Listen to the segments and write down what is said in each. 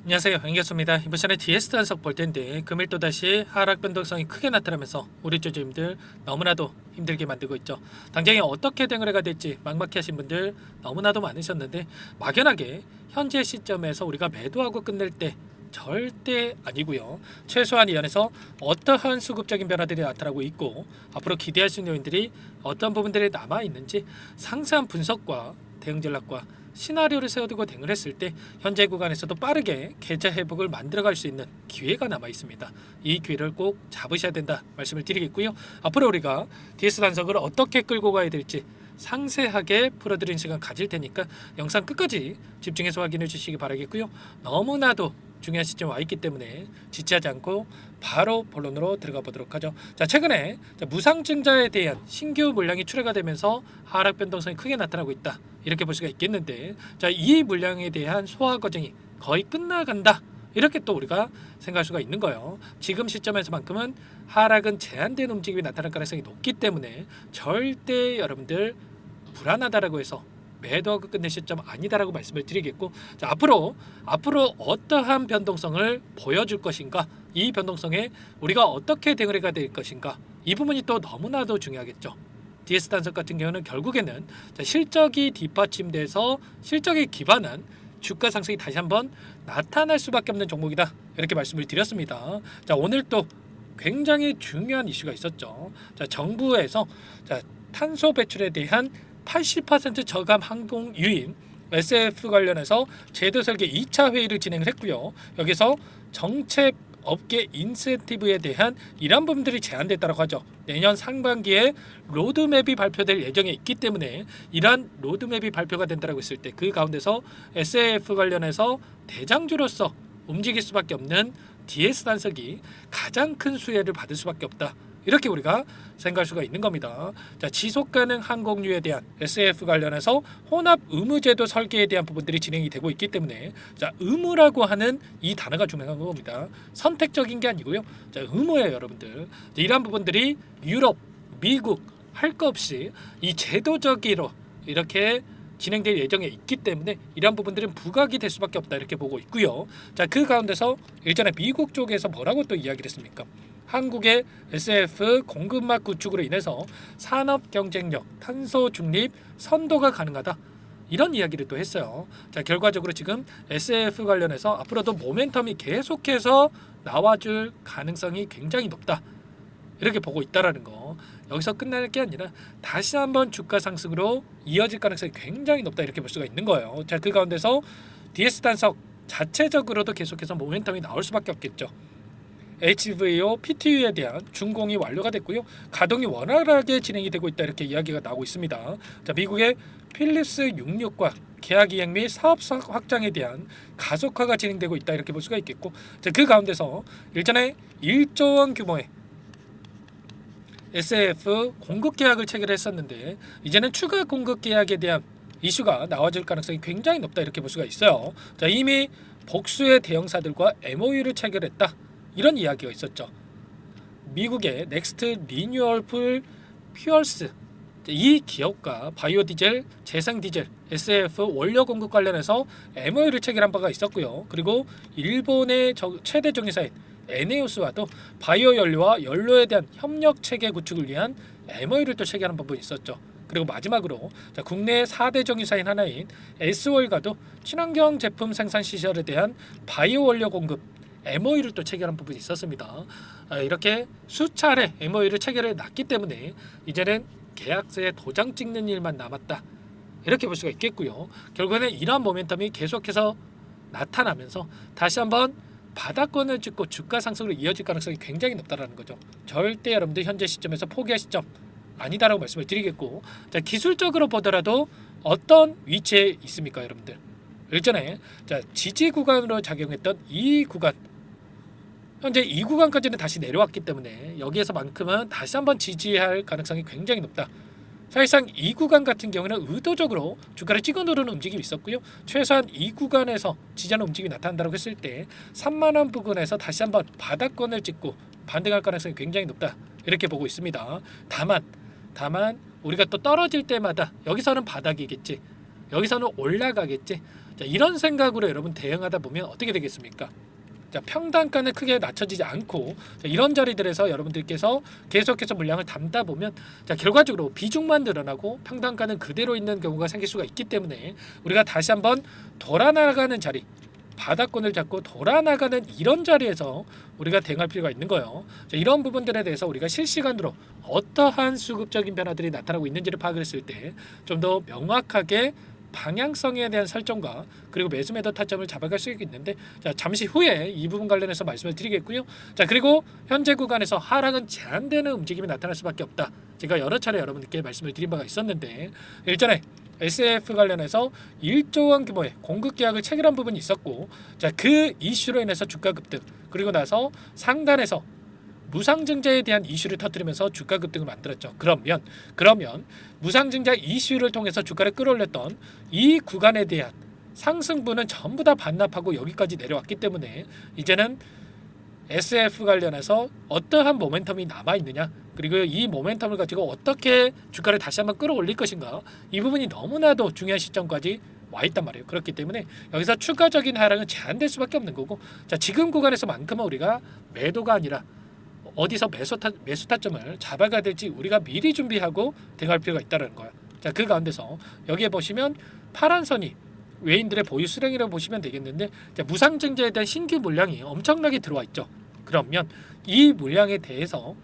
안녕하세요, 연결소입니다. 이번 시간에 DS 단석 볼 텐데 금일 또 다시 하락 변동성이 크게 나타나면서 우리 조주님들 너무나도 힘들게 만들고 있죠. 당장에 어떻게 대응을 될지 막막해하신 분들 너무나도 많으셨는데 막연하게 현재 시점에서 우리가 매도하고 끝낼 때 절대 아니고요. 최소한 이 안에서 어떠한 수급적인 변화들이 나타나고 있고 앞으로 기대할 수 있는 요인들이 어떤 부분들이 남아 있는지 상세한 분석과 대응 전략과 시나리오를 세워두고 대응을 했을 때 현재 구간에서도 빠르게 계좌 회복을 만들어갈 수 있는 기회가 남아 있습니다. 이 기회를 꼭 잡으셔야 된다 말씀을 드리겠고요. 앞으로 우리가 DS 단석을 어떻게 끌고 가야 될지 상세하게 풀어드리는 시간 가질 테니까 영상 끝까지 집중해서 확인해 주시기 바라겠고요. 너무나도 중요한 시점에 와 있기 때문에 지체하지 않고 바로 본론으로 들어가 보도록 하죠. 자, 최근에 무상증자에 대한 신규 물량이 출하가 되면서 하락 변동성이 크게 나타나고 있다. 이렇게 볼 수가 있겠는데, 자, 이 물량에 대한 소화 과정이 거의 끝나간다. 이렇게 또 우리가 생각할 수가 있는 거예요. 지금 시점에서만큼은 하락은 제한된 움직임이 나타날 가능성이 높기 때문에 절대 여러분들 불안하다라고 해서 매도하고 끝낼 시점 아니다라고 말씀을 드리겠고, 자, 앞으로 어떠한 변동성을 보여줄 것인가, 이 변동성에 우리가 어떻게 대응을 해야 될 것인가, 이 부분이 또 너무나도 중요하겠죠. DS 단석 같은 경우는 결국에는 실적이 뒷받침돼서 실적에 기반한 주가 상승이 다시 한번 나타날 수밖에 없는 종목이다, 이렇게 말씀을 드렸습니다. 자, 오늘 또 굉장히 중요한 이슈가 있었죠. 자, 정부에서 탄소 배출에 대한 80% 저감 항공 유인 SF 관련해서 제도 설계 2차 회의를 진행을 했고요. 여기서 정책 업계 인센티브에 대한 이런 부분들이 제한됐다고 하죠. 내년 상반기에 로드맵이 발표될 예정에 있기 때문에 이러한 로드맵이 발표가 된다고 했을 때 그 가운데서 SF 관련해서 대장주로서 움직일 수밖에 없는 DS 단석이 가장 큰 수혜를 받을 수밖에 없다. 이렇게 우리가 생각할 수가 있는 겁니다. 자, 지속가능 항공유에 대한 SF 관련해서 혼합 의무제도 설계에 대한 부분들이 진행이 되고 있기 때문에, 자, 의무라고 하는 이 단어가 중요한 겁니다. 선택적인 게 아니고요. 자, 의무예요, 여러분들. 자, 이러한 부분들이 유럽, 미국 할 거 없이 이 제도적으로 이렇게 진행될 예정에 있기 때문에 이러한 부분들은 부각이 될 수밖에 없다, 이렇게 보고 있고요. 자, 그 가운데서 일전에 미국 쪽에서 뭐라고 또 이야기를 했습니까? 한국의 SF 공급망 구축으로 인해서 산업 경쟁력, 탄소 중립 선도가 가능하다, 이런 이야기를 또 했어요. 자, 결과적으로 지금 SF 관련해서 앞으로도 모멘텀이 계속해서 나와줄 가능성이 굉장히 높다, 이렇게 보고 있다라는 거. 여기서 끝날 게 아니라 다시 한번 주가 상승으로 이어질 가능성이 굉장히 높다, 이렇게 볼 수가 있는 거예요. 자, 그 가운데서 DS 단석 자체적으로도 계속해서 모멘텀이 나올 수밖에 없겠죠. HVO, PTU에 대한 준공이 완료가 됐고요. 가동이 원활하게 진행이 되고 있다, 이렇게 이야기가 나오고 있습니다. 자, 미국의 필립스 66과 계약 이행 및 사업 확장에 대한 가속화가 진행되고 있다, 이렇게 볼 수가 있겠고, 자, 그 가운데서 일전에 1조 원 규모의 SF 공급 계약을 체결했었는데 이제는 추가 공급 계약에 대한 이슈가 나와줄 가능성이 굉장히 높다, 이렇게 볼 수가 있어요. 자, 이미 복수의 대형사들과 MOU를 체결했다, 이런 이야기가 있었죠. 미국의 넥스트 리뉴얼풀 퓨얼스, 이 기업과 바이오 디젤, 재생 디젤, SF 원료 공급 관련해서 MOU를 체결한 바가 있었고요. 그리고 일본의 최대 정유사인 에네오스와도 바이오 연료와 연료에 대한 협력 체계 구축을 위한 MOU를 또 체결한 부분이 있었죠. 그리고 마지막으로 국내 4대 정유사인 하나인 S월과도 친환경 제품 생산 시설에 대한 바이오 원료 공급 MOU를 또 체결한 부분이 있었습니다. 이렇게 수차례 MOU를 체결해 놨기 때문에 이제는 계약서에 도장 찍는 일만 남았다, 이렇게 볼 수가 있겠고요. 결국에는 이러한 모멘텀이 계속해서 나타나면서 다시 한번 바닥권을 찍고 주가 상승으로 이어질 가능성이 굉장히 높다라는 거죠. 절대 여러분들 현재 시점에서 포기할 시점 아니다라고 말씀을 드리겠고, 자, 기술적으로 보더라도 어떤 위치에 있습니까, 여러분들? 일전에 지지 구간으로 작용했던 이 구간, 현재 이 구간까지는 다시 내려왔기 때문에 여기에서만큼은 다시 한번 지지할 가능성이 굉장히 높다. 사실상 이 구간 같은 경우는 의도적으로 주가를 찍어 누르는 움직임이 있었고요. 최소한 이 구간에서 지지하는 움직임이 나타난다고 했을 때 3만원 부근에서 다시 한번 바닥권을 찍고 반등할 가능성이 굉장히 높다, 이렇게 보고 있습니다. 다만 우리가 또 떨어질 때마다 여기서는 바닥이겠지, 여기서는 올라가겠지, 자, 이런 생각으로 여러분 대응하다 보면 어떻게 되겠습니까? 자, 평단가는 크게 낮춰지지 않고 자, 이런 자리들에서 여러분들께서 계속해서 물량을 담다 보면 자, 결과적으로 비중만 늘어나고 평단가는 그대로 있는 경우가 생길 수가 있기 때문에 우리가 다시 한번 돌아나가는 자리, 바닥권을 잡고 돌아나가는 이런 자리에서 우리가 대응할 필요가 있는 거예요. 자, 이런 부분들에 대해서 우리가 실시간으로 어떠한 수급적인 변화들이 나타나고 있는지를 파악을 했을 때 좀 더 명확하게 방향성에 대한 설정과 그리고 매수 매도 타점을 잡아갈 수 있는데 자, 잠시 후에 이 부분 관련해서 말씀을 드리겠고요. 자, 그리고 현재 구간에서 하락은 제한되는 움직임이 나타날 수밖에 없다. 제가 여러 차례 여러분들께 말씀을 드린 바가 있었는데 일전에 SF 관련해서 1조 원 규모의 공급 계약을 체결한 부분이 있었고 자, 그 이슈로 인해서 주가 급등 그리고 나서 상단에서 무상증자에 대한 이슈를 터뜨리면서 주가 급등을 만들었죠. 그러면 무상증자 이슈를 통해서 주가를 끌어올렸던 이 구간에 대한 상승분은 전부 다 반납하고 여기까지 내려왔기 때문에 이제는 SF 관련해서 어떠한 모멘텀이 남아있느냐 그리고 이 모멘텀을 가지고 어떻게 주가를 다시 한번 끌어올릴 것인가 이 부분이 너무나도 중요한 시점까지 와 있단 말이에요. 그렇기 때문에 여기서 추가적인 하락은 제한될 수밖에 없는 거고 자, 지금 구간에서만큼은 우리가 매도가 아니라 어디서 매수 타점을 잡아가야 될지 우리가 미리 준비하고 대응할 필요가 있다는 거야. 자, 그 가운데서 여기에 보시면 파란 선이 외인들의 보유 수량이라고 보시면 되겠는데 자, 무상증자에 대한 신규 물량이 엄청나게 들어와 있죠. 그러면 이 물량에 대해서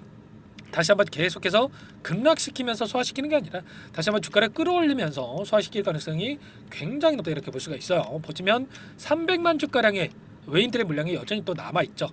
다시 한번 계속해서 급락시키면서 소화시키는 게 아니라 다시 한번 주가를 끌어올리면서 소화시킬 가능성이 굉장히 높다 이렇게 볼 수가 있어요. 보시면 300만 주가량의 외인들의 물량이 여전히 또 남아있죠.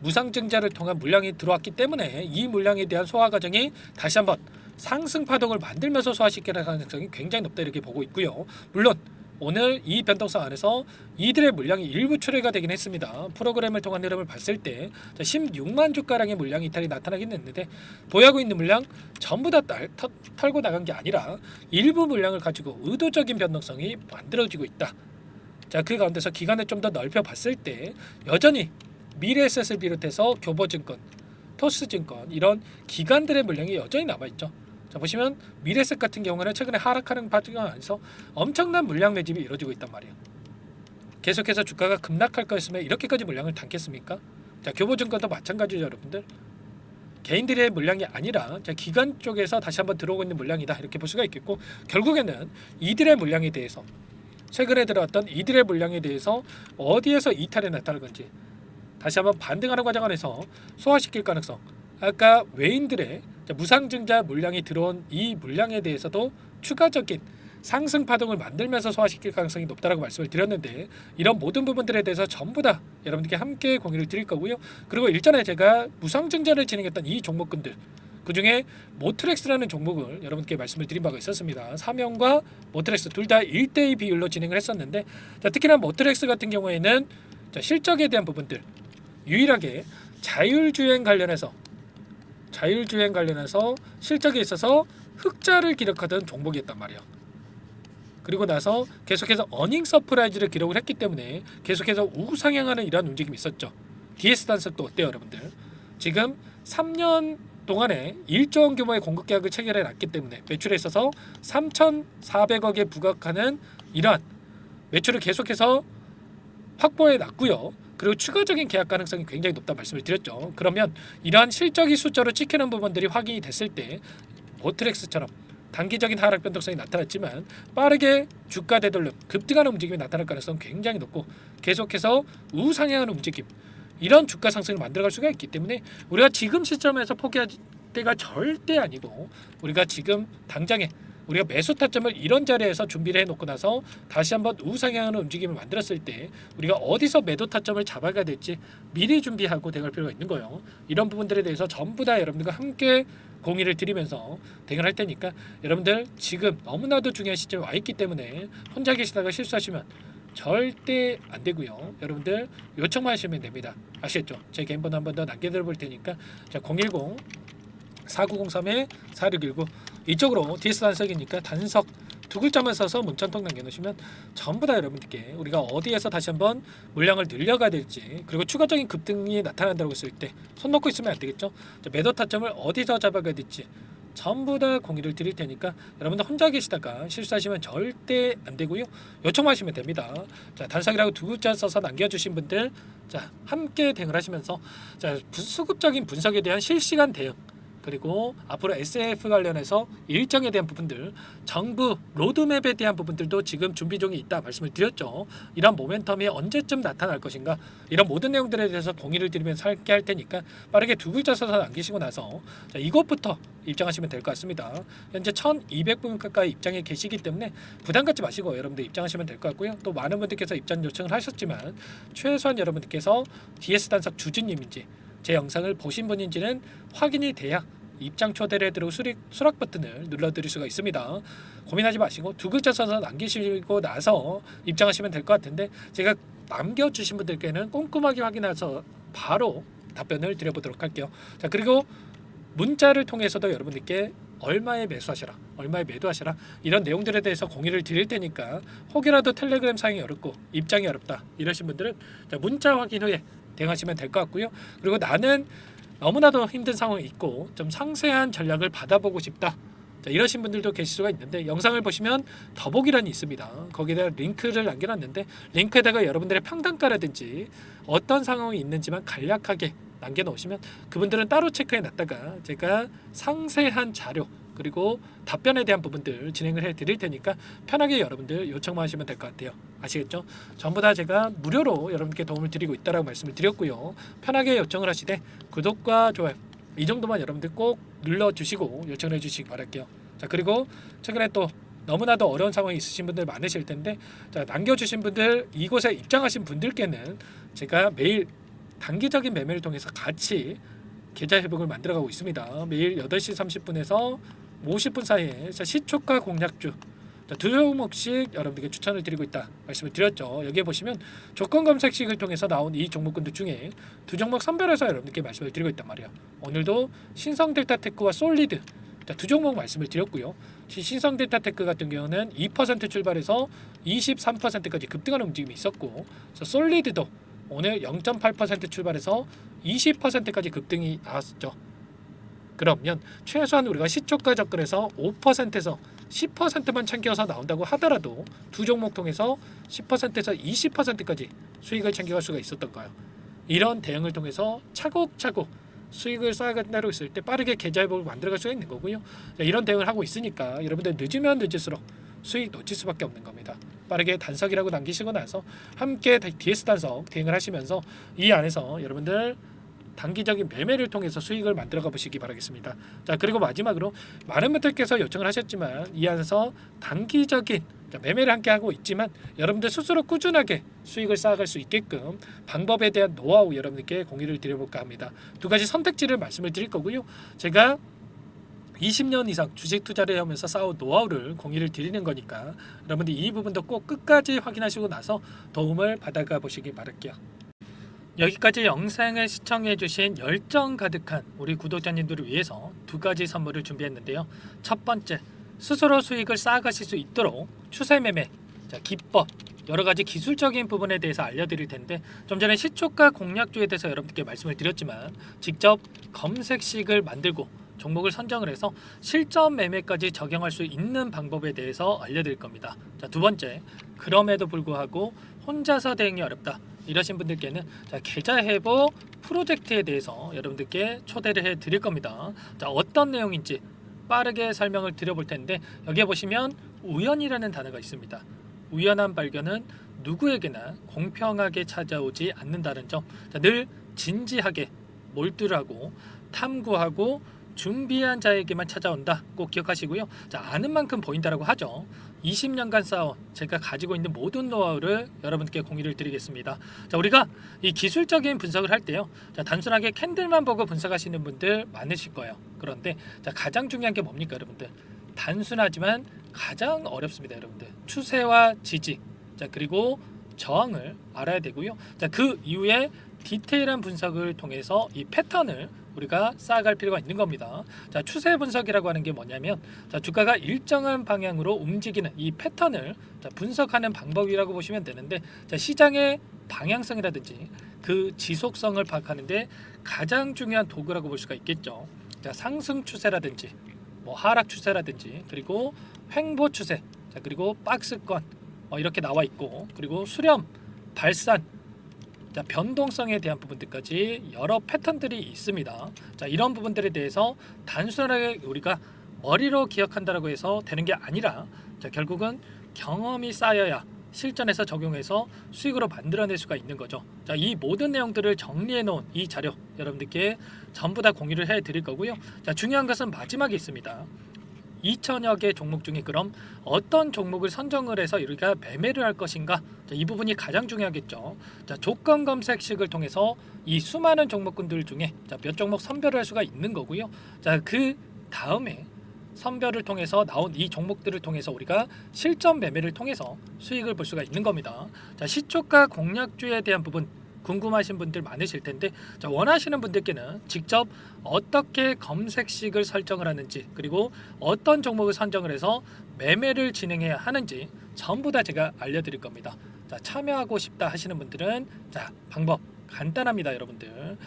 무상증자를 통한 물량이 들어왔기 때문에 이 물량에 대한 소화 과정이 다시 한번 상승 파동을 만들면서 소화시킬 가능성이 굉장히 높다 이렇게 보고 있고요. 물론 오늘 이 변동성 안에서 이들의 물량이 일부 출회가 되긴 했습니다. 프로그램을 통한 흐름을 봤을 때 16만 주가량의 물량 이탈이 나타나긴 했는데 보유하고 있는 물량 전부 다 털고 나간 게 아니라 일부 물량을 가지고 의도적인 변동성이 만들어지고 있다. 자, 그 가운데서 기간을 좀 더 넓혀 봤을 때 여전히 미래에셋을 비롯해서 교보증권, 토스증권 이런 기관들의 물량이 여전히 남아있죠. 자, 보시면 미래에셋 같은 경우는 최근에 하락하는 과정 안에서 엄청난 물량 매집이 이루어지고 있단 말이에요. 계속해서 주가가 급락할 거였으면 이렇게까지 물량을 담겠습니까? 자, 교보증권도 마찬가지죠, 여러분들. 개인들의 물량이 아니라 자, 기관 쪽에서 다시 한번 들어오고 있는 물량이다 이렇게 볼 수가 있겠고 결국에는 이들의 물량에 대해서 최근에 들어왔던 이들의 물량에 대해서 어디에서 이탈이 나타날 건지 다시 한번 반등하는 과정 안에서 소화시킬 가능성 아까 외인들의 무상증자 물량이 들어온 이 물량에 대해서도 추가적인 상승 파동을 만들면서 소화시킬 가능성이 높다라고 말씀을 드렸는데 이런 모든 부분들에 대해서 전부 다 여러분들께 함께 공유를 드릴 거고요. 그리고 일전에 제가 무상증자를 진행했던 이 종목군들 그중에 모트렉스라는 종목을 여러분께 말씀을 드린 바가 있었습니다. 삼영과 모트렉스 둘 다 1대2 비율로 진행을 했었는데 자, 특히나 모트렉스 같은 경우에는 자, 실적에 대한 부분들 유일하게 자율주행 관련해서 실적에 있어서 흑자를 기록하던 종목이었단 말이에요. 그리고 나서 계속해서 어닝 서프라이즈를 기록을 했기 때문에 계속해서 우상향하는 이런 움직임이 있었죠. DS 단속도 어때요, 여러분들? 지금 3년 동안에 1조 원 규모의 공급 계약을 체결해 놨기 때문에 매출에 있어서 3,400억에 부각하는 이러한 매출을 계속해서 확보해 놨고요. 그리고 추가적인 계약 가능성이 굉장히 높다 말씀을 드렸죠. 그러면 이러한 실적이 숫자로 찍히는 부분들이 확인이 됐을 때 모트렉스처럼 단기적인 하락 변동성이 나타났지만 빠르게 주가 되돌림, 급등하는 움직임이 나타날 가능성은 굉장히 높고 계속해서 우상향하는 움직임 이런 주가 상승을 만들어갈 수가 있기 때문에 우리가 지금 시점에서 포기할 때가 절대 아니고 우리가 지금 당장에 우리가 매수 타점을 이런 자리에서 준비를 해놓고 나서 다시 한번 우상향하는 움직임을 만들었을 때 우리가 어디서 매도 타점을 잡아가야 될지 미리 준비하고 대응할 필요가 있는 거예요. 이런 부분들에 대해서 전부 다 여러분들과 함께 공유를 드리면서 대응을 할 테니까 여러분들 지금 너무나도 중요한 시점에 와 있기 때문에 혼자 계시다가 실수하시면 절대 안 되고요. 여러분들 요청만 하시면 됩니다. 아시겠죠? 제 개인 번호 한 번 더 남겨드려 볼 테니까 자, 010-4903-4619 이쪽으로 DS 단석이니까 단석 두 글자만 써서 문자 한 통 남겨놓으시면 전부 다 여러분들께 우리가 어디에서 다시 한번 물량을 늘려가야 될지 그리고 추가적인 급등이 나타난다고 했을 때 손 놓고 있으면 안 되겠죠. 매도 타점을 어디서 잡아가야 될지 전부 다 공유를 드릴 테니까 여러분들 혼자 계시다가 실수하시면 절대 안 되고요. 요청하시면 됩니다. 자, 단상이라고 두 글자 써서 남겨주신 분들, 자, 함께 대응을 하시면서, 자, 수급적인 분석에 대한 실시간 대응, 그리고 앞으로 SF 관련해서 일정에 대한 부분들, 정부 로드맵에 대한 부분들도 지금 준비 중에 있다 말씀을 드렸죠. 이런 모멘텀이 언제쯤 나타날 것인가, 이런 모든 내용들에 대해서 공유를 드리면서 함께 할 테니까 빠르게 두 글자 써서 남기시고 나서, 자, 이것부터 입장하시면 될 것 같습니다. 현재 1200분 가까이 입장에 계시기 때문에 부담 갖지 마시고 여러분들 입장하시면 될 것 같고요. 또 많은 분들께서 입장 요청을 하셨지만 최소한 여러분들께서 DS 단석 주주님인지 제 영상을 보신 분인지는 확인이 돼야 입장 초대를 해드리고 수락 버튼을 눌러드릴 수가 있습니다. 고민하지 마시고 두 글자 써서 남기시고 나서 입장하시면 될 것 같은데, 제가 남겨주신 분들께는 꼼꼼하게 확인해서 바로 답변을 드려보도록 할게요. 자, 그리고 문자를 통해서도 여러분들께 얼마에 매수하시라, 얼마에 매도하시라, 이런 내용들에 대해서 공유를 드릴 테니까 혹여라도 텔레그램 사용이 어렵고 입장이 어렵다 이러신 분들은, 자, 문자 확인 후에 대응하시면 될 것 같고요. 그리고 나는 너무나도 힘든 상황이 있고 좀 상세한 전략을 받아보고 싶다, 자, 이러신 분들도 계실 수가 있는데, 영상을 보시면 더보기란이 있습니다. 거기에다 링크를 남겨놨는데 링크에다가 여러분들의 평단가라든지 어떤 상황이 있는지만 간략하게 남겨놓으시면 그분들은 따로 체크해놨다가 제가 상세한 자료 그리고 답변에 대한 부분들 진행을 해드릴 테니까 편하게 여러분들 요청만 하시면 될 것 같아요. 아시겠죠? 전부 다 제가 무료로 여러분께 도움을 드리고 있다라고 말씀을 드렸고요. 편하게 요청을 하시되 구독과 좋아요 이 정도만 여러분들 꼭 눌러주시고 요청해 주시기 바랄게요. 자, 그리고 최근에 또 너무나도 어려운 상황이 있으신 분들 많으실 텐데, 자, 남겨주신 분들, 이곳에 입장하신 분들께는 제가 매일 단기적인 매매를 통해서 같이 계좌 회복을 만들어가고 있습니다. 매일 8시 30분에서 50분 사이에 시초가 공략주, 두 종목씩 여러분들께 추천을 드리고 있다 말씀을 드렸죠. 여기에 보시면 조건 검색식을 통해서 나온 이 종목군들 중에 두 종목 선별해서 여러분들께 말씀을 드리고 있단 말이에요. 오늘도 신성델타테크와 솔리드, 두 종목 말씀을 드렸고요. 신성델타테크 같은 경우는 2% 출발해서 23%까지 급등하는 움직임이 있었고, 솔리드도 오늘 0.8% 출발해서 20%까지 급등이 나왔죠. 그러면 최소한 우리가 시초가 접근해서 5%에서 10%만 챙겨서 나온다고 하더라도 두 종목 통해서 10%에서 20%까지 수익을 챙겨갈 수가 있었던가요? 이런 대응을 통해서 차곡차곡 수익을 쌓아간다고 있을 때 빠르게 계좌 회복을 만들어갈 수가 있는 거고요. 이런 대응을 하고 있으니까 여러분들 늦으면 늦을수록 수익 놓칠 수밖에 없는 겁니다. 빠르게 단석이라고 남기시고 나서 함께 DS 단석 대응을 하시면서 이 안에서 여러분들 단기적인 매매를 통해서 수익을 만들어가 보시기 바라겠습니다. 자, 그리고 마지막으로 많은 분들께서 요청을 하셨지만 이 안에서 단기적인 매매를 함께 하고 있지만 여러분들 스스로 꾸준하게 수익을 쌓아갈 수 있게끔 방법에 대한 노하우 여러분들께 공유를 드려볼까 합니다. 두 가지 선택지를 말씀을 드릴 거고요. 제가 20년 이상 주식 투자를 하면서 쌓아온 노하우를 공유를 드리는 거니까 여러분들 이 부분도 꼭 끝까지 확인하시고 나서 도움을 받아가 보시기 바랄게요. 여기까지 영상을 시청해주신 열정 가득한 우리 구독자님들을 위해서 두 가지 선물을 준비했는데요. 첫 번째, 스스로 수익을 쌓아가실 수 있도록 추세 매매 기법, 여러 가지 기술적인 부분에 대해서 알려드릴 텐데, 좀 전에 시초가 공략주에 대해서 여러분들께 말씀을 드렸지만 직접 검색식을 만들고 종목을 선정을 해서 실전 매매까지 적용할 수 있는 방법에 대해서 알려드릴 겁니다. 자, 두 번째, 그럼에도 불구하고 혼자서 대응이 어렵다 이러신 분들께는 계좌 회복 프로젝트에 대해서 여러분들께 초대를 해 드릴 겁니다. 자, 어떤 내용인지 빠르게 설명을 드려볼 텐데, 여기에 보시면 우연이라는 단어가 있습니다. 우연한 발견은 누구에게나 공평하게 찾아오지 않는다는 점, 늘 진지하게 몰두하고 탐구하고 준비한 자에게만 찾아온다, 꼭 기억하시고요. 자, 아는 만큼 보인다라고 하죠. 20년간 쌓아온 제가 가지고 있는 모든 노하우를 여러분께 공유를 드리겠습니다. 자, 우리가 이 기술적인 분석을 할 때요, 자, 단순하게 캔들만 보고 분석하시는 분들 많으실 거예요. 그런데 자, 가장 중요한 게 뭡니까 여러분들? 단순하지만 가장 어렵습니다. 여러분들, 추세와 지지, 자, 그리고 저항을 알아야 되고요. 자, 그 이후에 디테일한 분석을 통해서 이 패턴을 우리가 쌓아갈 필요가 있는 겁니다. 자, 추세 분석이라고 하는 게 뭐냐면, 자, 주가가 일정한 방향으로 움직이는 이 패턴을 분석하는 방법이라고 보시면 되는데, 자, 시장의 방향성이라든지 그 지속성을 파악하는데 가장 중요한 도구라고 볼 수가 있겠죠. 자, 상승 추세라든지 뭐 하락 추세라든지 그리고 횡보 추세, 자 그리고 박스권 이렇게 나와 있고 그리고 수렴, 발산, 자 변동성에 대한 부분들까지 여러 패턴들이 있습니다. 자 이런 부분들에 대해서 단순하게 우리가 머리로 기억한다라고 해서 되는 게 아니라 자 결국은 경험이 쌓여야 실전에서 적용해서 수익으로 만들어낼 수가 있는 거죠. 자, 이 모든 내용들을 정리해 놓은 이 자료 여러분들께 전부 다 공유를 해 드릴 거고요. 자, 중요한 것은 마지막에 있습니다. 2천여 개 종목 중에 그럼 어떤 종목을 선정을 해서 우리가 매매를 할 것인가? 자, 이 부분이 가장 중요하겠죠. 자, 조건 검색식을 통해서 이 수많은 종목군들 중에 자, 몇 종목 선별을 할 수가 있는 거고요. 자, 그 다음에 선별을 통해서 나온 이 종목들을 통해서 우리가 실전 매매를 통해서 수익을 볼 수가 있는 겁니다. 자, 시초가 공략주에 대한 부분 궁금하신 분들 많으실 텐데 자, 원하시는 분들께는 직접 어떻게 검색식을 설정을 하는지 그리고 어떤 종목을 선정을 해서 매매를 진행해야 하는지 전부 다 제가 알려드릴 겁니다. 자, 참여하고 싶다 하시는 분들은 자, 방법 간단합니다, 여러분들.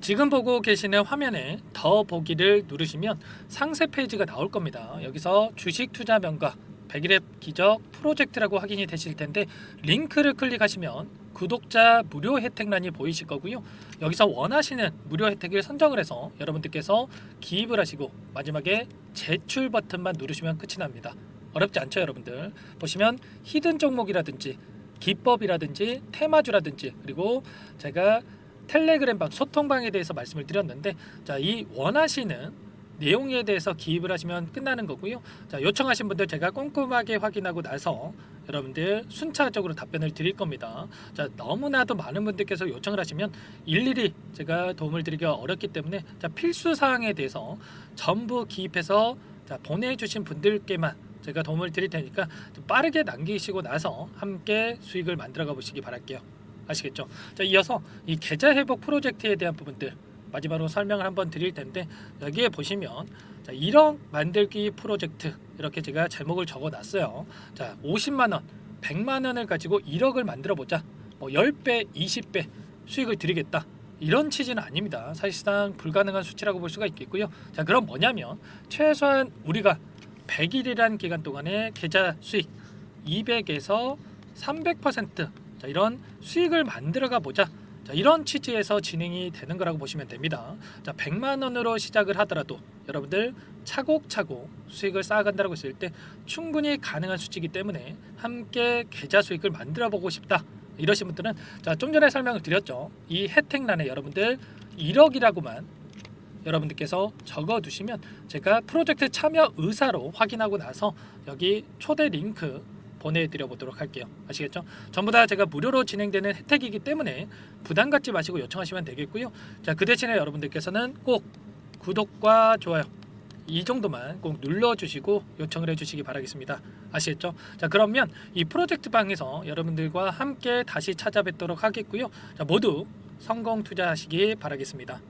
지금 보고 계시는 화면에 더 보기를 누르시면 상세 페이지가 나올 겁니다. 여기서 주식 투자 명가 100일의 기적 프로젝트라고 확인이 되실 텐데 링크를 클릭하시면 구독자 무료 혜택란이 보이실 거고요. 여기서 원하시는 무료 혜택을 선정을 해서 여러분들께서 기입을 하시고 마지막에 제출 버튼만 누르시면 끝이 납니다. 어렵지 않죠, 여러분들. 보시면 히든 종목이라든지 기법이라든지 테마주라든지 그리고 제가 텔레그램방 소통방에 대해서 말씀을 드렸는데 자, 이 원하시는 내용에 대해서 기입을 하시면 끝나는 거고요. 자, 요청하신 분들 제가 꼼꼼하게 확인하고 나서 여러분들 순차적으로 답변을 드릴 겁니다. 자, 너무나도 많은 분들께서 요청을 하시면 일일이 제가 도움을 드리기가 어렵기 때문에 자, 필수 사항에 대해서 전부 기입해서 자, 보내주신 분들께만 제가 도움을 드릴 테니까 좀 빠르게 남기시고 나서 함께 수익을 만들어가 보시기 바랄게요. 아시겠죠? 자, 이어서 이 계좌 회복 프로젝트에 대한 부분들 마지막으로 설명을 한번 드릴 텐데 여기에 보시면 자, 1억 만들기 프로젝트 이렇게 제가 제목을 적어놨어요. 자, 50만 원, 100만 원을 가지고 1억을 만들어 보자. 뭐 10배, 20배 수익을 드리겠다. 이런 취지는 아닙니다. 사실상 불가능한 수치라고 볼 수가 있겠고요. 자, 그럼 뭐냐면 최소한 우리가 100일이란 기간 동안에 계좌 수익 200에서 300% 자, 이런 수익을 만들어가 보자. 자, 이런 취지에서 진행이 되는 거라고 보시면 됩니다. 자, 100만 원으로 시작을 하더라도 여러분들 차곡차곡 수익을 쌓아간다고 했을 때 충분히 가능한 수치이기 때문에 함께 계좌 수익을 만들어 보고 싶다. 이러신 분들은 자, 좀 전에 설명을 드렸죠. 이 혜택란에 여러분들 1억이라고만 여러분들께서 적어 두시면 제가 프로젝트 참여 의사로 확인하고 나서 여기 초대 링크 보내드려 보도록 할게요. 아시겠죠? 전부 다 제가 무료로 진행되는 혜택이기 때문에 부담 갖지 마시고 요청하시면 되겠고요. 자, 그 대신에 여러분들께서는 꼭 구독과 좋아요 이 정도만 꼭 눌러주시고 요청을 해주시기 바라겠습니다. 아시겠죠? 자, 그러면 이 프로젝트 방에서 여러분들과 함께 다시 찾아뵙도록 하겠고요. 자, 모두 성공 투자하시기 바라겠습니다.